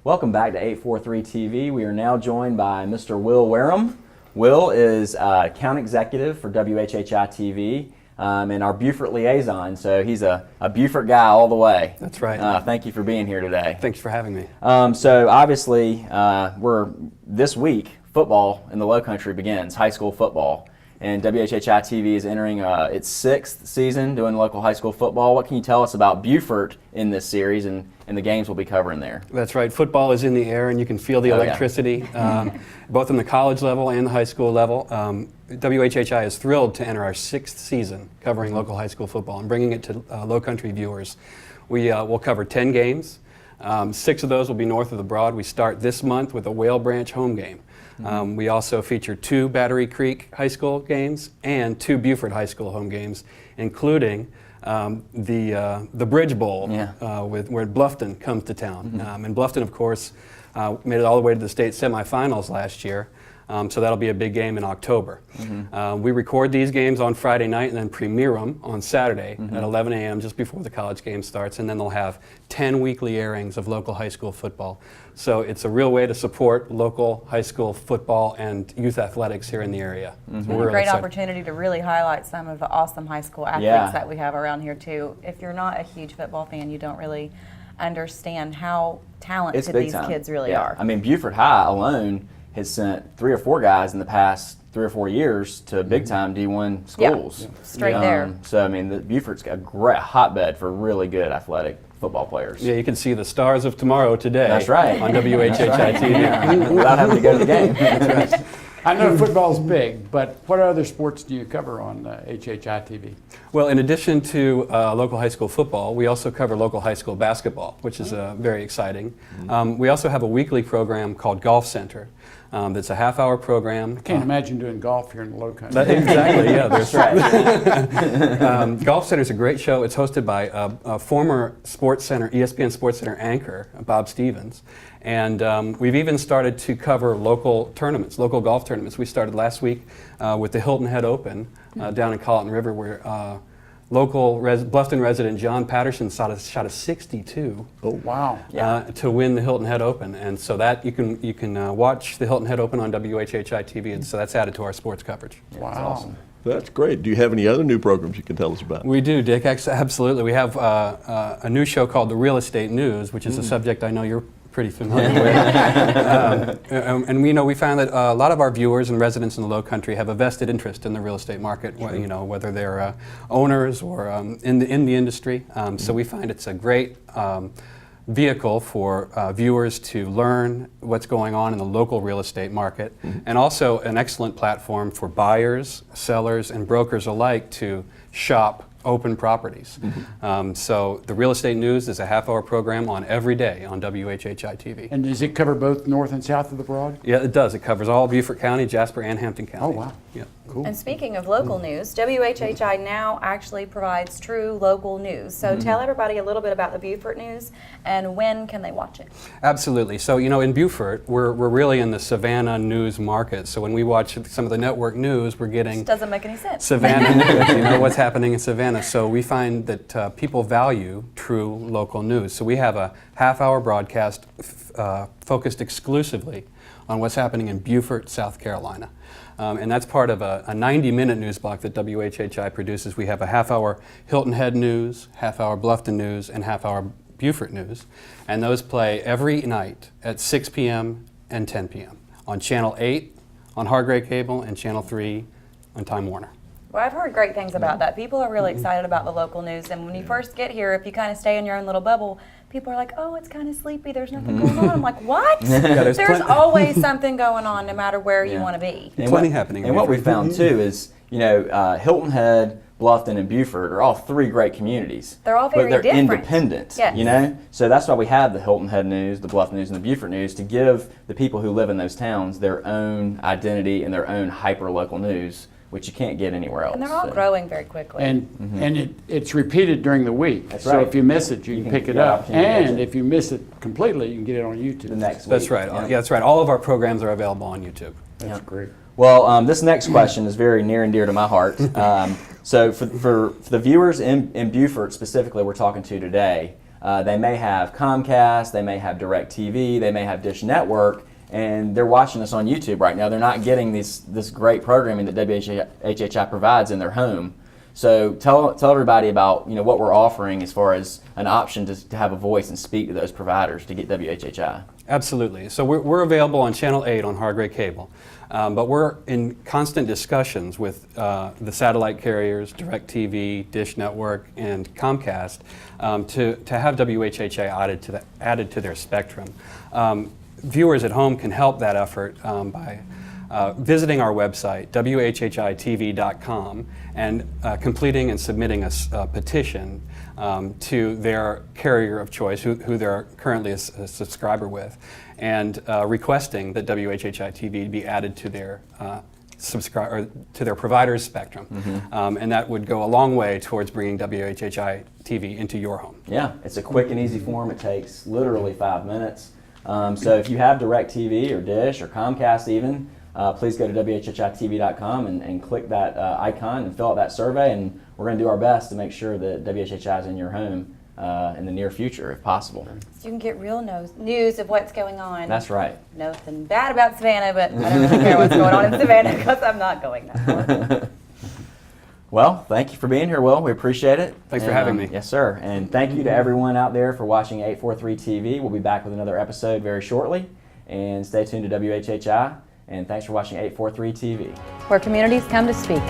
Welcome back to 843 TV. We are now joined by Mr. Will Wareham. Will is account executive for WHHI-TV and our Beaufort liaison, so he's a Beaufort guy all the way. That's right. Thank you for being here today. Thanks for having me. So obviously, this week, football in the Lowcountry begins, high school football. And WHHI-TV is entering its 6th season doing local high school football. What can you tell us about Beaufort in this series and the games we'll be covering there? That's right. Football is in the air, and you can feel the electricity, both in the college level and the high school level. WHHI is thrilled to enter our 6th season covering local high school football and bringing it to Lowcountry viewers. Will cover 10 games. 6 of those will be north of the Broad. We start this month with a Whale Branch home game. We also feature 2 Battery Creek High School games and 2 Beaufort High School home games, including the Bridge Bowl, where Bluffton comes to town. And Bluffton, of course, made it all the way to the state semifinals last year. So that'll be a big game in October. We record these games on Friday night and then premiere them on Saturday at 11 a.m. just before the college game starts, and then they'll have 10 weekly airings of local high school football. So it's a real way to support local high school football and youth athletics here in the area. It's a great opportunity to really highlight some of the awesome high school athletes that we have around here too. If you're not a huge football fan, you don't really understand how talented these kids really are. I mean, Beaufort High alone has sent 3 or 4 guys in the past 3 or 4 years to big-time D1 schools. Yeah, straight there. So, I mean, Beaufort's got a great hotbed for really good athletic football players. Yeah, you can see the stars of tomorrow today. That's right. On WHHI-TV. Without having to go to the game. That's right. I know football's big, but what other sports do you cover on HHI-TV? Well, in addition to local high school football, we also cover local high school basketball, which is very exciting. We also have a weekly program called Golf Center. That's a half-hour program. I can't imagine doing golf here in the Lowcountry. Exactly, yeah. That's right. Golf Center is a great show. It's hosted by a former ESPN Sports Center anchor, Bob Stevens. And we've even started to cover local tournaments, local golf tournaments. We started last week with the Hilton Head Open down in Colleton River, where local Bluffton resident John Patterson shot a 62. Oh wow! To win the Hilton Head Open, and so that you can watch the Hilton Head Open on WHHI-TV, and so that's added to our sports coverage. Wow, that's awesome. That's great. Do you have any other new programs you can tell us about? We do, Dick. Absolutely. We have a new show called The Real Estate News, which is a subject I know you're pretty familiar with. And we found that a lot of our viewers and residents in the Lowcountry have a vested interest in the real estate market, whether they're owners or in the industry. So we find it's a great vehicle for viewers to learn what's going on in the local real estate market, and also an excellent platform for buyers, sellers, and brokers alike to shop open properties. So the Real Estate News is a half-hour program on every day on WHHI-TV. And does it cover both north and south of the Broad? Yeah, it does. It covers all Beaufort County, Jasper, and Hampton County. Oh, wow. Yeah. Cool. And speaking of local news, WHHI now actually provides true local news. So tell everybody a little bit about the Beaufort News and when can they watch it? Absolutely. So, in Beaufort, we're really in the Savannah news market. So when we watch some of the network news, we're getting... It doesn't make any sense. Savannah news, what's happening in Savannah. So we find that people value true local news. So we have a half-hour broadcast focused exclusively on what's happening in Beaufort, South Carolina. And that's part of a 90-minute news block that WHHI produces. We have a half-hour Hilton Head News, half-hour Bluffton News, and half-hour Beaufort News. And those play every night at 6 p.m. and 10 p.m. on Channel 8 on Hargrave Cable and Channel 3 on Time Warner. Well, I've heard great things about that. People are really excited about the local news, and when you first get here, if you kind of stay in your own little bubble, people are like, oh, it's kind of sleepy, there's nothing going on. I'm like, what? There's always something going on no matter where you want to be. And plenty happening. And what we found too is, Hilton Head, Bluffton, and Beaufort are all 3 great communities. They're all very different. But they're different. independent, So that's why we have the Hilton Head News, the Bluffton News, and the Beaufort News to give the people who live in those towns their own identity and their own hyper-local news, which you can't get anywhere else. And they're all growing very quickly. And it's repeated during the week. That's so right. if you miss it, you can pick it up. And if you miss it completely, you can get it on YouTube. The next week. That's right. Yeah, that's right. All of our programs are available on YouTube. That's great. Well, this next question is very near and dear to my heart. So for the viewers in Beaufort specifically we're talking to today, they may have Comcast, they may have DirecTV, they may have Dish Network, and they're watching us on YouTube right now. They're not getting this great programming that WHHI provides in their home. So tell everybody about what we're offering as far as an option to have a voice and speak to those providers to get WHHI. Absolutely. So we're available on Channel 8 on Hargray Cable, but we're in constant discussions with the satellite carriers, DirecTV, Dish Network, and Comcast to have WHHI added to their spectrum. Viewers at home can help that effort by visiting our website, WHHI-TV.com, and completing and submitting a petition to their carrier of choice, who they're currently a subscriber with, and requesting that WHHI-TV be added to their to their provider's spectrum. And that would go a long way towards bringing WHHI-TV into your home. Yeah, it's a quick and easy form. It takes literally 5 minutes. So if you have DirecTV or Dish or Comcast even, please go to WHHITV.com and click that icon and fill out that survey, and we're going to do our best to make sure that WHHI is in your home in the near future, if possible. So you can get real news of what's going on. That's right. Nothing bad about Savannah, but I don't really care what's going on in Savannah because I'm not going that far. Well, thank you for being here, Will. We appreciate it. Thanks for having me. Yes, sir. And thank you to everyone out there for watching 843 TV. We'll be back with another episode very shortly. And stay tuned to WHHI. And thanks for watching 843 TV. Where communities come to speak.